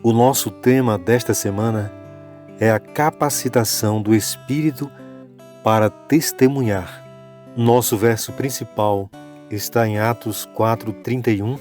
O nosso tema desta semana é a capacitação do Espírito para testemunhar. Nosso verso principal está em Atos 4:31,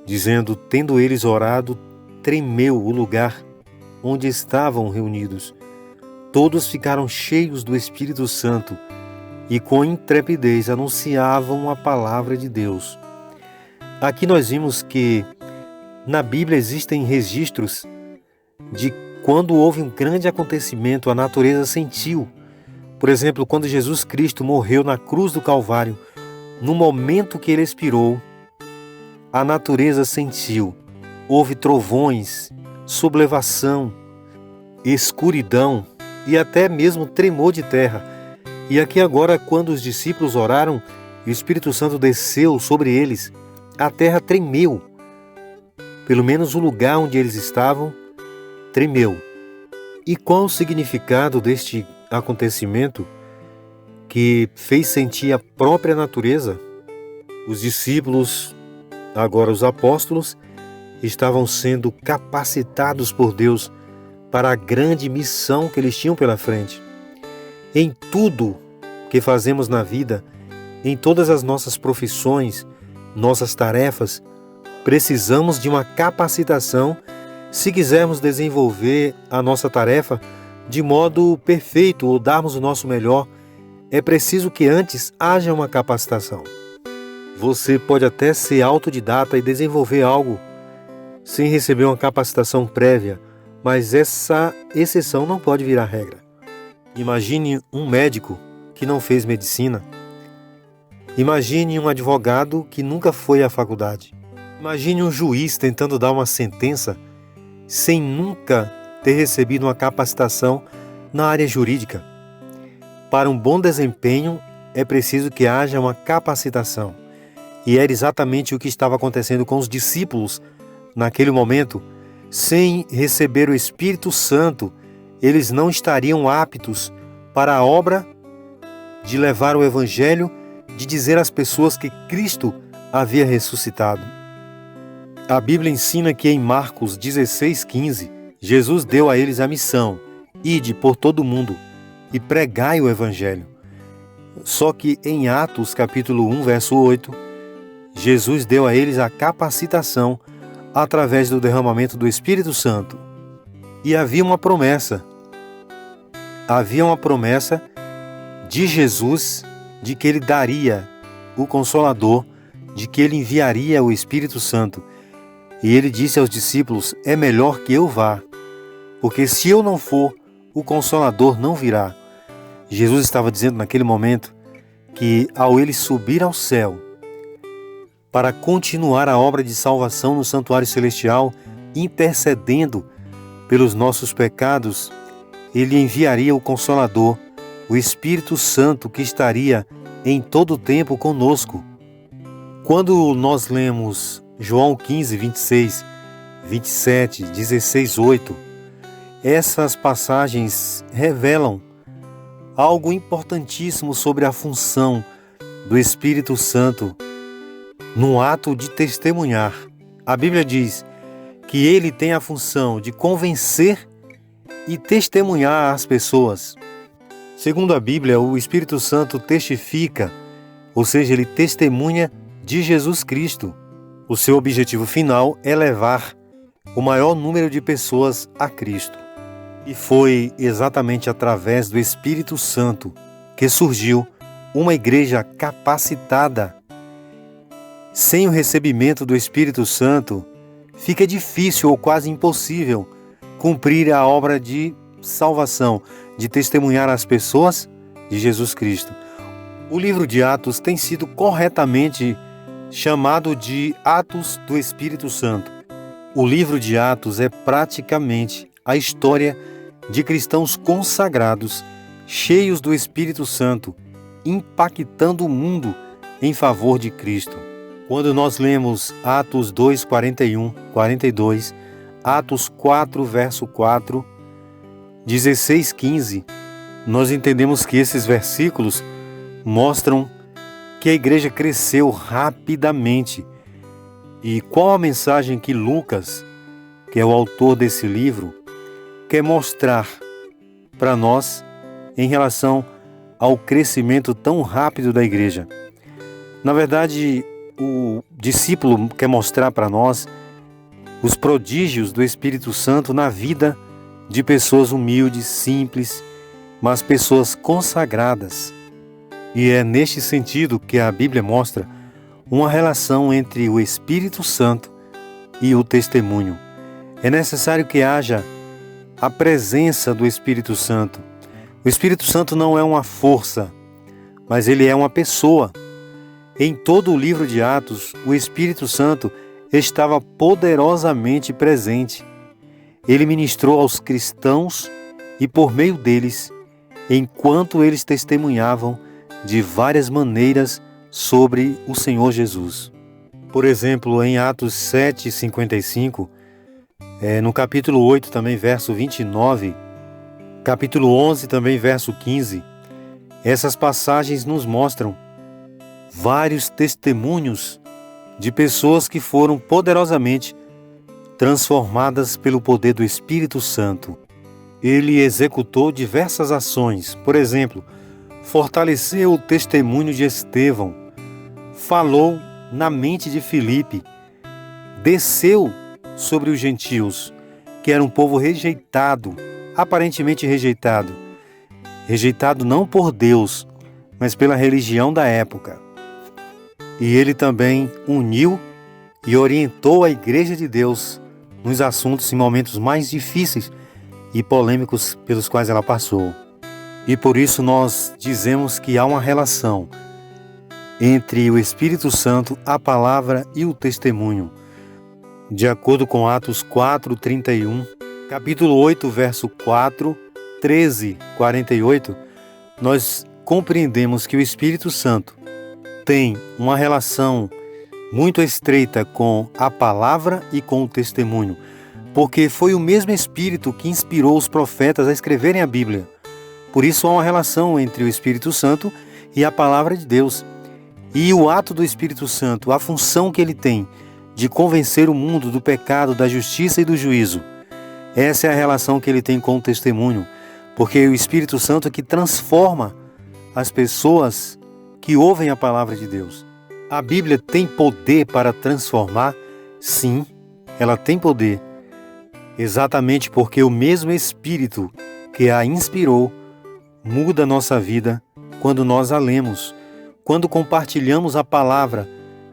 dizendo: tendo eles orado, tremeu o lugar onde estavam reunidos. Todos ficaram cheios do Espírito Santo e com intrepidez anunciavam a palavra de Deus. Aqui nós vimos que na Bíblia existem registros de quando houve um grande acontecimento, a natureza sentiu. Por exemplo, quando Jesus Cristo morreu na cruz do Calvário, no momento que ele expirou, a natureza sentiu. Houve trovões, sublevação, escuridão e até mesmo tremor de terra. E aqui agora, quando os discípulos oraram e o Espírito Santo desceu sobre eles, a terra tremeu. Pelo menos o lugar onde eles estavam tremeu. E qual o significado deste acontecimento que fez sentir a própria natureza? Os discípulos, agora os apóstolos, estavam sendo capacitados por Deus para a grande missão que eles tinham pela frente. Em tudo que fazemos na vida, em todas as nossas profissões, nossas tarefas, precisamos de uma capacitação se quisermos desenvolver a nossa tarefa de modo perfeito ou darmos o nosso melhor. É preciso que antes haja uma capacitação. Você pode até ser autodidata e desenvolver algo sem receber uma capacitação prévia, mas essa exceção não pode virar regra. Imagine um médico que não fez medicina. Imagine um advogado que nunca foi à faculdade. Imagine um juiz tentando dar uma sentença sem nunca ter recebido uma capacitação na área jurídica. Para um bom desempenho, é preciso que haja uma capacitação. E era exatamente o que estava acontecendo com os discípulos naquele momento. Sem receber o Espírito Santo, eles não estariam aptos para a obra de levar o Evangelho, de dizer às pessoas que Cristo havia ressuscitado. A Bíblia ensina que em Marcos 16:15, Jesus deu a eles a missão: ide por todo o mundo e pregai o Evangelho. Só que em Atos capítulo 1, verso 8, Jesus deu a eles a capacitação através do derramamento do Espírito Santo. E havia uma promessa de Jesus, de que ele daria o Consolador, de que ele enviaria o Espírito Santo. E ele disse aos discípulos: é melhor que eu vá, porque se eu não for, o Consolador não virá. Jesus estava dizendo naquele momento que ao ele subir ao céu, para continuar a obra de salvação no santuário celestial, intercedendo pelos nossos pecados, ele enviaria o Consolador, o Espírito Santo, que estaria em todo o tempo conosco. Quando nós lemos João 15, 26, 27, 16, 8, essas passagens revelam algo importantíssimo sobre a função do Espírito Santo no ato de testemunhar. A Bíblia diz que ele tem a função de convencer e testemunhar às pessoas. Segundo a Bíblia, o Espírito Santo testifica, ou seja, ele testemunha de Jesus Cristo. O seu objetivo final é levar o maior número de pessoas a Cristo. E foi exatamente através do Espírito Santo que surgiu uma igreja capacitada. Sem o recebimento do Espírito Santo, fica difícil ou quase impossível cumprir a obra de salvação, de testemunhar às pessoas de Jesus Cristo. O livro de Atos tem sido corretamente chamado de Atos do Espírito Santo. O livro de Atos é praticamente a história de cristãos consagrados, cheios do Espírito Santo, impactando o mundo em favor de Cristo. Quando nós lemos Atos 2, 41, 42, Atos 4, verso 4, 16, 15, nós entendemos que esses versículos mostram que a igreja cresceu rapidamente. E qual a mensagem que Lucas, que é o autor desse livro, quer mostrar para nós em relação ao crescimento tão rápido da igreja. Na verdade, o discípulo quer mostrar para nós os prodígios do Espírito Santo na vida de pessoas humildes, simples, mas pessoas consagradas. E é neste sentido que a Bíblia mostra uma relação entre o Espírito Santo e o testemunho. É necessário que haja a presença do Espírito Santo. O Espírito Santo não é uma força, mas ele é uma pessoa. Em todo o livro de Atos, o Espírito Santo estava poderosamente presente. Ele ministrou aos cristãos e por meio deles, enquanto eles testemunhavam de várias maneiras sobre o Senhor Jesus. Por exemplo, em Atos 7:55, no capítulo 8 também, verso 29, capítulo 11 também, verso 15, essas passagens nos mostram vários testemunhos de pessoas que foram poderosamente transformadas pelo poder do Espírito Santo. Ele executou diversas ações, por exemplo, fortaleceu o testemunho de Estevão, falou na mente de Filipe, desceu sobre os gentios, que era um povo rejeitado, aparentemente rejeitado não por Deus, mas pela religião da época. E ele também uniu e orientou a Igreja de Deus nos assuntos e momentos mais difíceis e polêmicos pelos quais ela passou. E por isso nós dizemos que há uma relação entre o Espírito Santo, a palavra e o testemunho. De acordo com Atos 4:31, capítulo 8, verso 4, 13, 48, nós compreendemos que o Espírito Santo tem uma relação muito estreita com a palavra e com o testemunho, porque foi o mesmo Espírito que inspirou os profetas a escreverem a Bíblia. Por isso há uma relação entre o Espírito Santo e a palavra de Deus. E o ato do Espírito Santo, a função que ele tem de convencer o mundo do pecado, da justiça e do juízo, essa é a relação que ele tem com o testemunho, porque o Espírito Santo é que transforma as pessoas que ouvem a palavra de Deus. A Bíblia tem poder para transformar? Sim, ela tem poder. Exatamente porque o mesmo Espírito que a inspirou muda a nossa vida quando nós a lemos. Quando compartilhamos a palavra,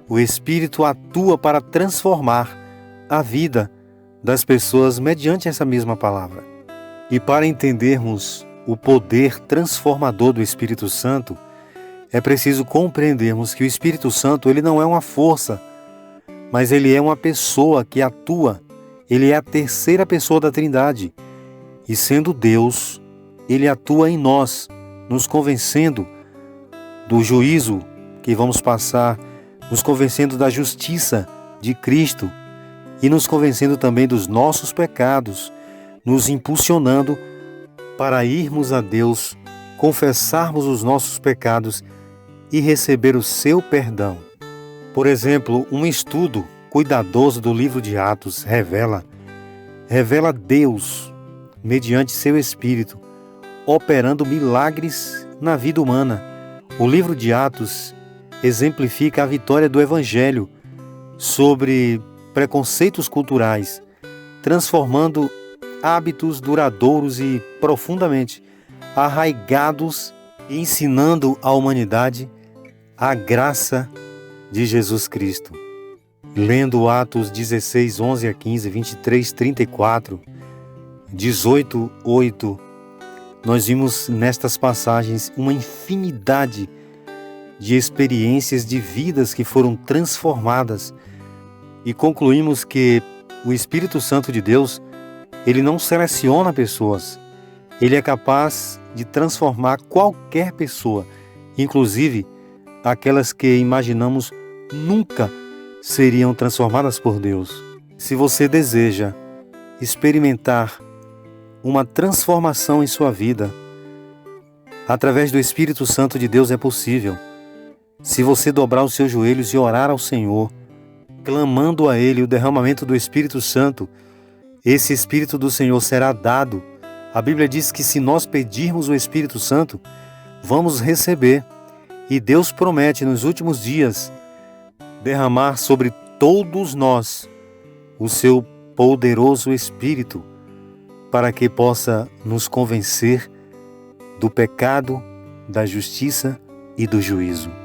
o Espírito atua para transformar a vida das pessoas mediante essa mesma palavra. E para entendermos o poder transformador do Espírito Santo, é preciso compreendermos que o Espírito Santo ele não é uma força, mas ele é uma pessoa que atua. Ele é a terceira pessoa da Trindade. E sendo Deus, ele atua em nós, nos convencendo do juízo que vamos passar, nos convencendo da justiça de Cristo e nos convencendo também dos nossos pecados, nos impulsionando para irmos a Deus, confessarmos os nossos pecados e receber o seu perdão. Por exemplo, um estudo cuidadoso do livro de Atos revela Deus, mediante seu Espírito, operando milagres na vida humana. O livro de Atos exemplifica a vitória do Evangelho sobre preconceitos culturais, transformando hábitos duradouros e profundamente arraigados e ensinando à humanidade a graça de Jesus Cristo. Lendo Atos 16, 11 a 15, 23, 34, 18, 8, nós vimos nestas passagens uma infinidade de experiências de vidas que foram transformadas e concluímos que o Espírito Santo de Deus, ele não seleciona pessoas, ele é capaz de transformar qualquer pessoa, inclusive aquelas que imaginamos nunca seriam transformadas por Deus. Se você deseja experimentar uma transformação em sua vida, através do Espírito Santo de Deus é possível. Se você dobrar os seus joelhos e orar ao Senhor, clamando a Ele o derramamento do Espírito Santo, Esse Espírito do Senhor será dado. A Bíblia diz que se nós pedirmos o Espírito Santo, vamos receber. E Deus promete nos últimos dias derramar sobre todos nós o seu poderoso Espírito, para que possa nos convencer do pecado, da justiça e do juízo.